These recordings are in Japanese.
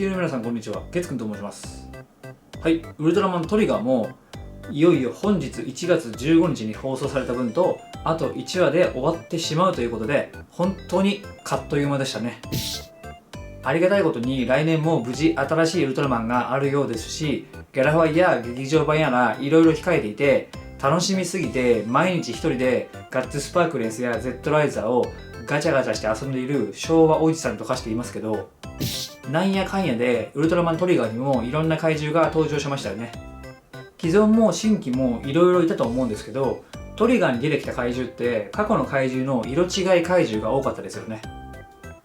球の皆さんこんにちは、月くんと申します。はい、ウルトラマントリガーもいよいよ本日1月15日に放送された分とあと1話で終わってしまうということで、本当にかっという間でしたね。ありがたいことに来年も無事新しいウルトラマンがあるようですし、ギャラファイや劇場版やらいろいろ控えていて楽しみすぎて毎日一人でガッツスパークレンスや Z ライザーをガチャガチャして遊んでいる昭和おじさんと化していますけど、なんやかんやでウルトラマントリガーにもいろんな怪獣が登場しましたよね。既存も新規もいろいろいたと思うんですけど、トリガーに出てきた怪獣って過去の怪獣の色違い怪獣が多かったですよね。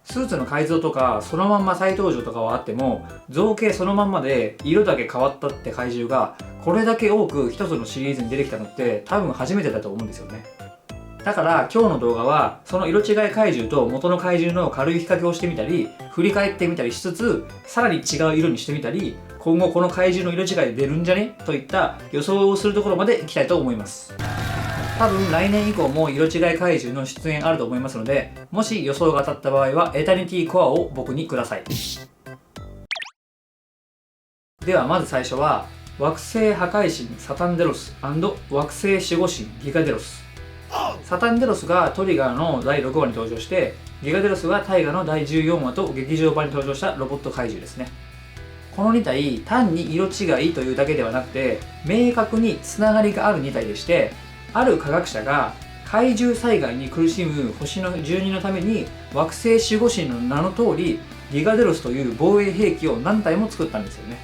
スーツの改造とかそのまんま再登場とかはあっても、造形そのまんまで色だけ変わったって怪獣がこれだけ多く一つのシリーズに出てきたのって多分初めてだと思うんですよね。だから今日の動画はその色違い怪獣と元の怪獣の軽い比較をしてみたり、振り返ってみたりしつつ、さらに違う色にしてみたり、今後この怪獣の色違い出るんじゃねといった予想をするところまでいきたいと思います。多分来年以降も色違い怪獣の出現あると思いますので、もし予想が当たった場合はエタニティコアを僕にください。ではまず最初は惑星破壊神サタンデロス&惑星守護神ギガデロス。サタンデロスがトリガーの第6話に登場して、ギガデロスが大河の第14話と劇場版に登場したロボット怪獣ですね。この2体単に色違いというだけではなくて明確につながりがある2体でして、ある科学者が怪獣災害に苦しむ星の住人のために惑星守護神の名の通りギガデロスという防衛兵器を何体も作ったんですよね。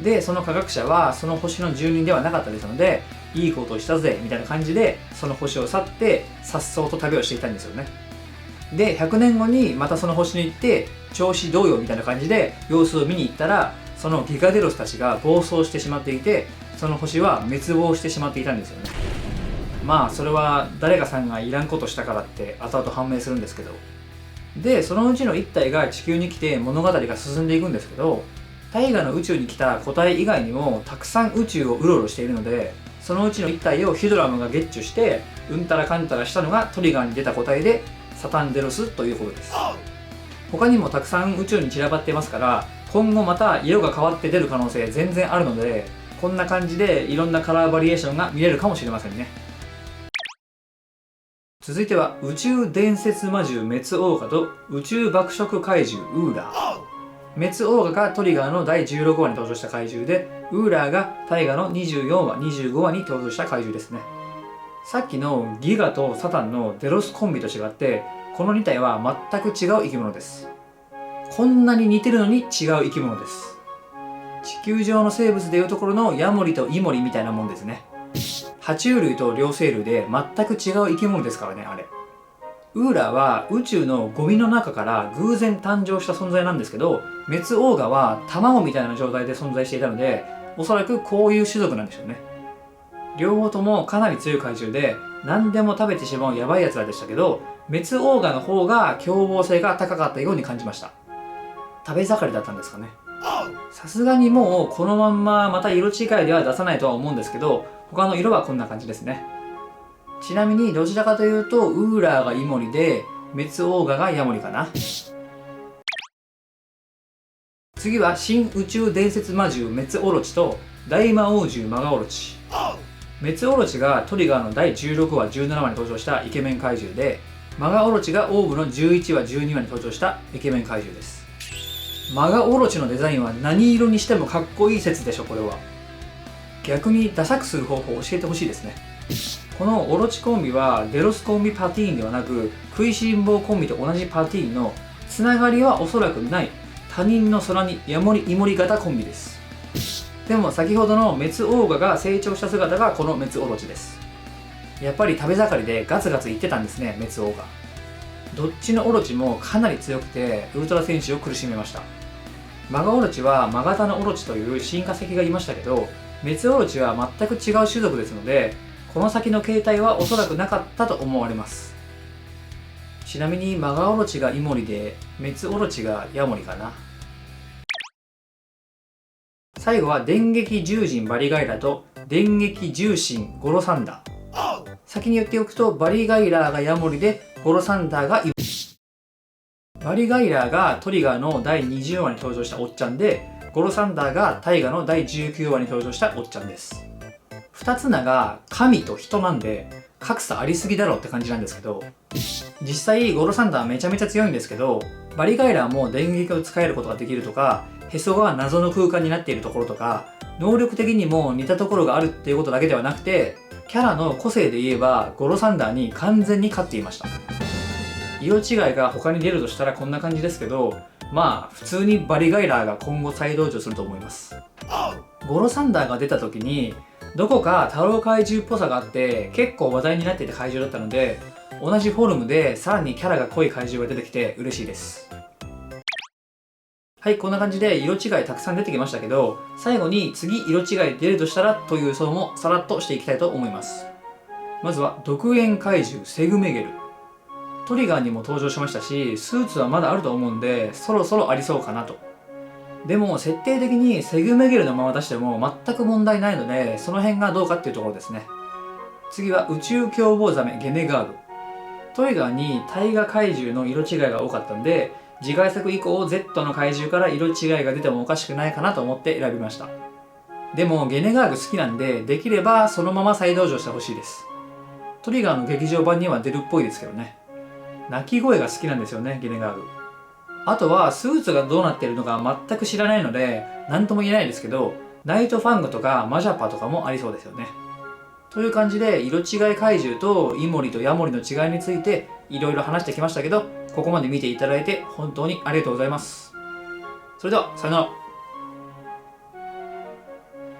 でその科学者はその星の住人ではなかったですので、いいことをしたぜみたいな感じでその星を去って颯爽と旅をしていたんですよね。で100年後にまたその星に行って調子どうよみたいな感じで様子を見に行ったら、そのギガデロスたちが暴走してしまっていて、その星は滅亡してしまっていたんですよね。まあそれは誰かさんがいらんことしたからって後々判明するんですけど、でそのうちの1体が地球に来て物語が進んでいくんですけど、大河の宇宙に来た個体以外にもたくさん宇宙をうろうろしているので、そのうちの1体をヒドラムがゲッチュしてうんたらかんたらしたのがトリガーに出た個体でサタンデロスということです。他にもたくさん宇宙に散らばっていますから、今後また色が変わって出る可能性全然あるので、こんな感じでいろんなカラーバリエーションが見れるかもしれませんね。続いては宇宙伝説魔獣メツオーガと宇宙爆食怪獣ウーラー。メツオーガがトリガーの第16話に登場した怪獣で、ウーラーが大河の24話25話に登場した怪獣ですね。さっきのギガとサタンのデロスコンビと違って、この2体は全く違う生き物です。こんなに似てるのに違う生き物です。地球上の生物でいうところのヤモリとイモリみたいなもんですね。爬虫類と両生類で全く違う生き物ですからね、あれ。ウーラーは宇宙のゴミの中から偶然誕生した存在なんですけど、メツオーガは卵みたいな状態で存在していたので、おそらくこういう種族なんでしょうね。両方ともかなり強い怪獣で何でも食べてしまうヤバいやつらでしたけど、メツオーガの方が凶暴性が高かったように感じました。食べ盛りだったんですかね。さすがにもうこのまんままた色違いでは出さないとは思うんですけど、他の色はこんな感じですね。ちなみにどちらかというとウーラーがイモリでメツオーガがヤモリかな。次は新宇宙伝説魔獣メツオロチと大魔王獣マガオロチ。メツオロチがトリガーの第16話17話に登場したイケメン怪獣で、マガオロチがオーブの11話12話に登場したイケメン怪獣です。マガオロチのデザインは何色にしてもかっこいい説でしょ。これは逆にダサくする方法を教えてほしいですね。このオロチコンビはデロスコンビパティーンではなく、食いしん坊コンビと同じパティーンのつながりはおそらくない他人の空にヤモリイモリ型コンビです。でも先ほどのメツオーガが成長した姿がこのメツオロチです。やっぱり食べ盛りでガツガツいってたんですね、メツオーガ。どっちのオロチもかなり強くてウルトラ戦士を苦しめました。マガオロチはマガタのオロチという進化石がいましたけど、メツオロチは全く違う種族ですので、この先の形態はおそらくなかったと思われます。ちなみにマガオロチがイモリでメツオロチがヤモリかな。最後は電撃獣人バリガイラと電撃獣神ゴロサンダー。先に言っておくとバリガイラーがヤモリでゴロサンダーがイモリ。バリガイラーがトリガーの第20話に登場したおっちゃんで、ゴロサンダーが大河の第19話に登場したおっちゃんです。2つ名が神と人なんで格差ありすぎだろって感じなんですけど、実際ゴロサンダーめちゃめちゃ強いんですけど、バリガイラーも電撃を使えることができるとか、へそが謎の空間になっているところとか、能力的にも似たところがあるっていうことだけではなくて、キャラの個性で言えばゴロサンダーに完全に勝っていました。色違いが他に出るとしたらこんな感じですけど、まあ普通にバリガイラーが今後再登場すると思います。ゴロサンダーが出た時にどこか太郎怪獣っぽさがあって結構話題になっていた怪獣だったので、同じフォルムでさらにキャラが濃い怪獣が出てきて嬉しいです。はい、こんな感じで色違いたくさん出てきましたけど、最後に次色違い出るとしたらという予想もさらっとしていきたいと思います。まずは独眼怪獣セグメゲル。トリガーにも登場しましたし、スーツはまだあると思うんでそろそろありそうかなと。でも設定的にセグメゲルのまま出しても全く問題ないので、その辺がどうかっていうところですね。次は宇宙凶暴ザメゲネガーグ。トリガーに大河怪獣の色違いが多かったんで、次回作以降 Z の怪獣から色違いが出てもおかしくないかなと思って選びました。でもゲネガーグ好きなんで、できればそのまま再登場してほしいです。トリガーの劇場版には出るっぽいですけどね。鳴き声が好きなんですよね、ゲネガーグ。あとはスーツがどうなってるのか全く知らないので何とも言えないですけど、ナイトファングとかマジャパとかもありそうですよね。という感じで色違い怪獣とイモリとヤモリの違いについていろいろ話してきましたけど、ここまで見ていただいて本当にありがとうございます。それではさよなら。